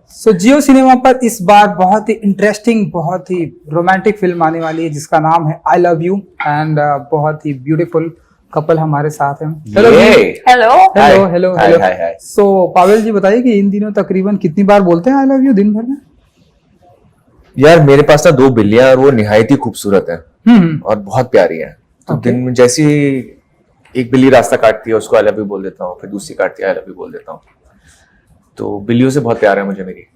सो जियो cinema पर इस बार बहुत ही इंटरेस्टिंग, बहुत ही रोमांटिक फिल्म आने वाली है जिसका नाम है आई लव यू एंड बहुत ही ब्यूटीफुल कपल हमारे साथ हैं। Hello hello hello hello hello. Hi. सो पावेल जी बताइए कि इन दिनों तकरीबन कितनी बार बोलते हैं आई लव यू दिन भर में? यार मेरे पास ना 2 बिल्लियां और वो निहायत ही खूबसूरत है हम्म। और बहुत प्यारी है। तो Okay. दिन में जैसी एक बिल्ली रास्ता काटती है उसको आई लव यू बोल देता हूँ, फिर दूसरी काटती है आई लव यू बोल देता हूँ। तो बिल्लियों से बहुत प्यार है मुझे मेरी।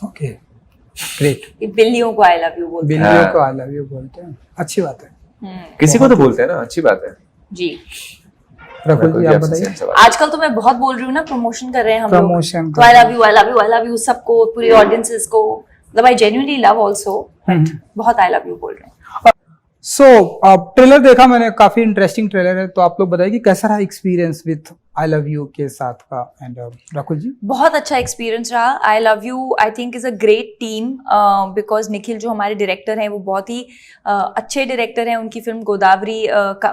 Okay great. बिल्लियों को आई लव यू बोलते हैं। बिल्लियों को आई लव यू बोलते हैं, अच्छी बात है। किसी को तो बोलते हैं ना, अच्छी बात है। जी। रकुल जी आप आपसे बताइए। same सवाल। आजकल तो मैं बहुत बोल रही हूँ ना, प्रमोशन कर रहे हैं हम लोग। प्रमोशन तो आई love you I love you I love you सबको, पूरी ऑडियंसेस को। मतलब आई जेन्युइनली लव आल्सो, बहुत आई लव यू बोल रहे हैं। सो ट्रेलर देखा मैंने, काफी इंटरेस्टिंग ट्रेलर है, तो आप लोग बताइए कि कैसा रहा experience with I love you के साथ का। एंड राकुल जी। बहुत अच्छा एक्सपीरियंस रहा। आई love you I think is a great team, because Nikhil जो हमारे डायरेक्टर हैं वो बहुत ही अच्छे डायरेक्टर हैं। उनकी फिल्म गोदावरी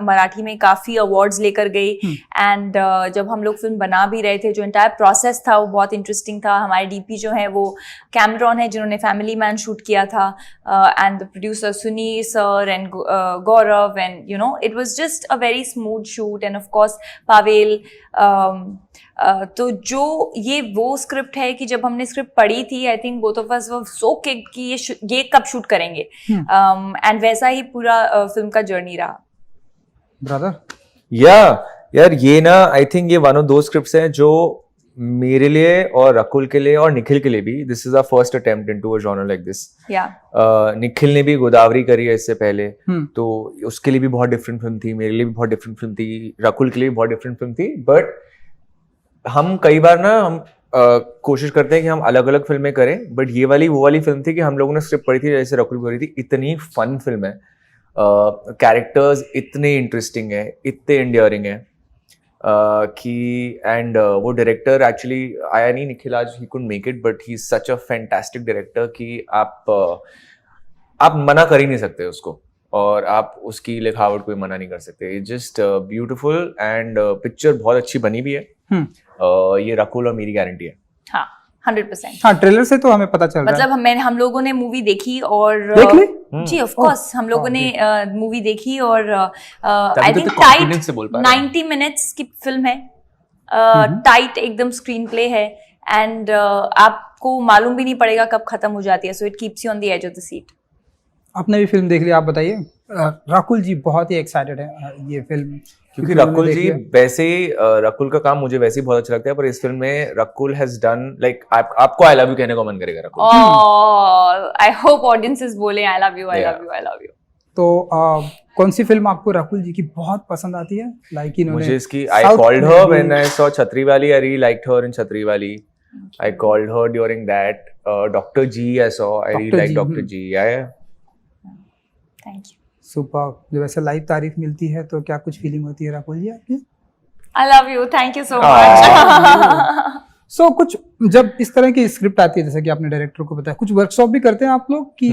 मराठी में काफ़ी अवार्ड्स लेकर गई। एंड जब हम लोग फिल्म बना भी रहे थे, जो एंटायर प्रोसेस था वो बहुत इंटरेस्टिंग था। हमारे डीपी जो है वो कैमरॉन है जिन्होंने फैमिली मैन शूट किया था, and the producer Suni sir and Gaurav, and you know it was just a very smooth shoot. And of course Pavail. तो जो ये वो स्क्रिप्ट है कि जब हमने स्क्रिप्ट पढ़ी थी, I think both of us were so kicked कि ये कब शूट करेंगे। एंड वैसा ही पूरा फिल्म का जर्नी रहा। ब्रदर यार ये ना आई थिंक ये वन ऑफ दो स्क्रिप्ट्स हैं जो मेरे लिए और रकुल के लिए और निखिल के लिए भी, this is our first attempt into a genre like this. Nikhil ने भी गोदावरी करी है इससे पहले, तो उसके लिए भी बहुत डिफरेंट फिल्म थी, मेरे लिए भी बहुत डिफरेंट फिल्म थी, रकुल के लिए भी बहुत डिफरेंट फिल्म थी। बट हम कई बार ना हम कोशिश करते हैं कि हम अलग अलग फिल्में करें, बट ये वाली वो वाली फिल्म थी कि हम लोगों ने स्क्रिप्ट पढ़ी थी जैसे रकुल करी थी। इतनी फन फिल्म है, कैरेक्टर्स इतने इंटरेस्टिंग है, इतने एंडियरिंग है कि एंड वो डायरेक्टर एक्चुअली आया नहीं निखिल आज, he couldn't make it, but he is such a fantastic director कि आप मना कर ही नहीं सकते उसको, और आप उसकी लिखावट को मना नहीं कर सकते। जस्ट ब्यूटीफुल एंड पिक्चर बहुत अच्छी बनी भी है। ये रकुल और मेरी गारंटी है। हाँ 100%। हाँ ट्रेलर से तो हमें पता चल रहा है। मतलब हम लोगों ने मूवी देखी और देख ली? जी ऑफ कोर्स हम लोगों ने मूवी देखी और आई थिंक टाइट 90 मिनट्स की फिल्म है, टाइट एकदम स्क्रीन प्ले है, एंड आपको मालूम भी नहीं पड़ेगा कब खत्म हो जाती है। So it keeps you on the edge of the seat. आपने भी फिल्म देख ली, आप बताइए। रकुल जी बहुत ही एक्साइटेड है ये फिल्म, क्योंकि रकुल जी वैसे ही रकुल का काम मुझे वैसे ही बहुत अच्छा लगता है, पर इस फिल्म में रकुल हैज डन लाइक आपको आई लव यू कहने को मन करेगा रकुल। आई होप ऑडियंसेस बोले आई love you I love you I love you. तो कौन सी फिल्म आपको रकुल जी की बहुत पसंद आती है? लाइक इन्होंने मुझे इसकी I called her when I saw Chhatriwali, I really liked her in Chhatriwali. I called her during that Doctor G I saw, I really like Doctor G. Thank you. Super. जब ऐसे live तारीफ मिलती है तो क्या कुछ feeling होती है रकुल जी आपकी? I love you, thank you so much. So कुछ जब इस तरह की स्क्रिप्ट आती है, जैसे कि आपने डायरेक्टर को बताया, कुछ वर्कशॉप भी करते हैं आप लोग कि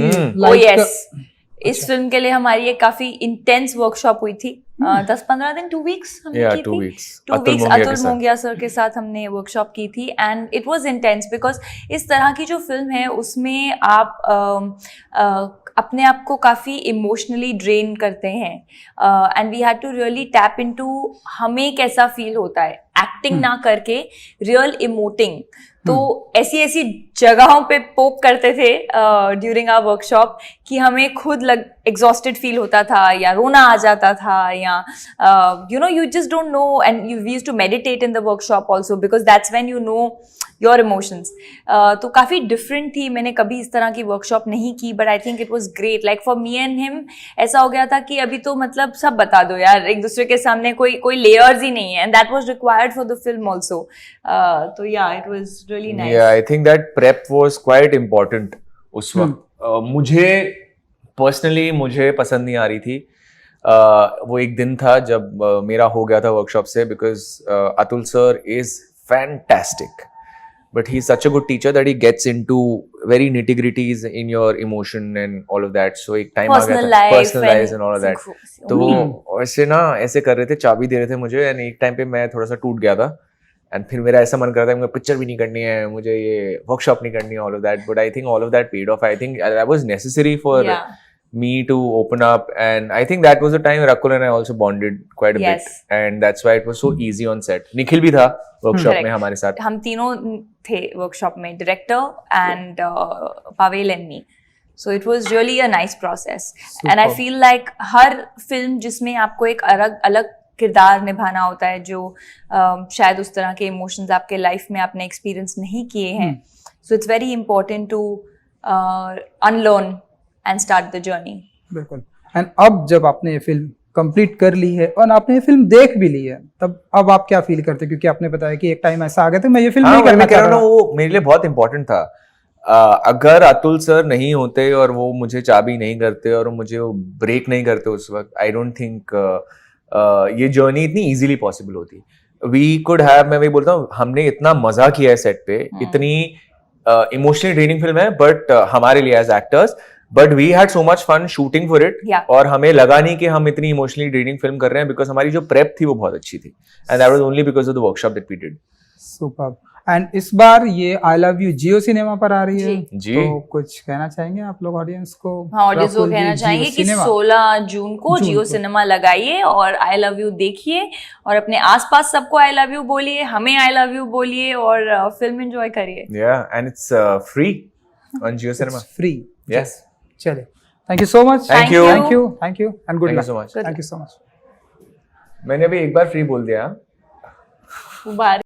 इस फिल्म के लिए हमारी एक काफी इंटेंस वर्कशॉप हुई थी। 10-15 दिन, 2 वीक्स हमने की थी। 2 वीक्स अतुल मोंगिया सर के साथ हमने वर्कशॉप की थी, and it was intense because इस तरह की जो फिल्म है उसमें आप अपने आप को काफ़ी इमोशनली ड्रेन करते हैं, and we had to really tap into हमें कैसा फील होता है एक्टिंग ना करके, रियल इमोटिंग। तो ऐसी ऐसी जगहों पे पोक करते थे ड्यूरिंग आवर वर्कशॉप कि हमें खुद एग्जॉस्टेड फील होता था, या रोना आ जाता था, या you know you just don't know, and we used to meditate in the workshop also because that's when you know your emotions. तो काफ़ी डिफरेंट थी, मैंने कभी इस तरह की वर्कशॉप नहीं की, but I think it was great. Like for me and him ऐसा हो गया था कि अभी तो मतलब सब बता दो यार एक दूसरे के सामने, कोई लेयर्स ही नहीं है, and that was required for the film also. तो या इट वाज रियली नाइस। या I think that prep was quite important उस वक्त। मुझे पर्सनली मुझे पसंद नहीं आ रही थी। वो एक दिन था जब मेरा हो गया था वर्कशॉप से, because Atul sir is fantastic, but he's such a good teacher that he gets into very nitty-gritties in your emotion and all of that. So एक time आ गया था personal life and all of that. तो वो ऐसे कर रहे थे, चाबी दे रहे थे मुझे, and एक टाइम पे मैं थोड़ा सा टूट गया था, एंड फिर मेरा ऐसा मन करता है मुझे पिक्चर भी नहीं करनी है, मुझे ये वर्कशॉप नहीं करनी है, all of that, but I think all of that paid of. I think that was necessary for me to open up, and I think that was the time Rakul and I also bonded quite a bit, and that's why it was so easy on set. Nikhil भी था workshop में हमारे साथ. हम तीनों थे workshop में, director and Pavel and me. So it was really a nice process. Super. And I feel like her film जिसमें आपको एक अलग किरदार निभाना होता है जो शायद उस तरह के इमोशंस आपके लाइफ में आपने एक्सपीरियंस नहीं किए हैं. So it's very important to unlearn and start the journey. बिल्कुल. एंड अब जब आपने ये फिल्म कंप्लीट कर ली है और आपने ये फिल्म देख भी ली है, तब अब आप क्या फील करते हैं? क्योंकि आपने बताया कि एक टाइम ऐसा आ गया था मैं ये फिल्म नहीं करना चाह रहा. वो मेरे लिए बहुत इंपॉर्टेंट था. अगर अतुल सर नहीं होते और वो मुझे चाबी नहीं करते और मुझे वो ब्रेक नहीं करते उस वक्त, आई डोंट थिंक ये जर्नी इतनी इजीली पॉसिबल होती. वी कुड हैव, मैं वही बोलता हूँ, हमने इतना मजा किया है सेट पे, इतनी इमोशनली ड्रेनिंग फिल्म है बट हमारे लिए as actors, but we had so much fun shooting for it. और हमें लगा नहीं कि हम इतनी इमोशनली ड्रेनिंग फिल्म कर रहे हैं, बिकॉज हमारी जो प्रेप थी वो बहुत अच्छी थी, and that was only because of the workshop that we did. Superb. And इस बार ये I love you Jio cinema पर आ रही है जी. तो कुछ कहना चाहेंगे आप लोग ऑडियंस को? हाँ, ऑडियंस को कहना चाहेंगे कि 16 जून को जियो सिनेमा लगाइए और आई लव यू देखिए और अपने आसपास सबको आई लव यू बोलिए, हमें आई लव यू बोलिए और फिल्म एंजॉय करिए. And it's free on Jio cinema. Free. Yes. चलिए, thank you so much. Thank you and good luck. So much. Thank you so much. मैंने अभी एक बार फ्री बोल दिया. बार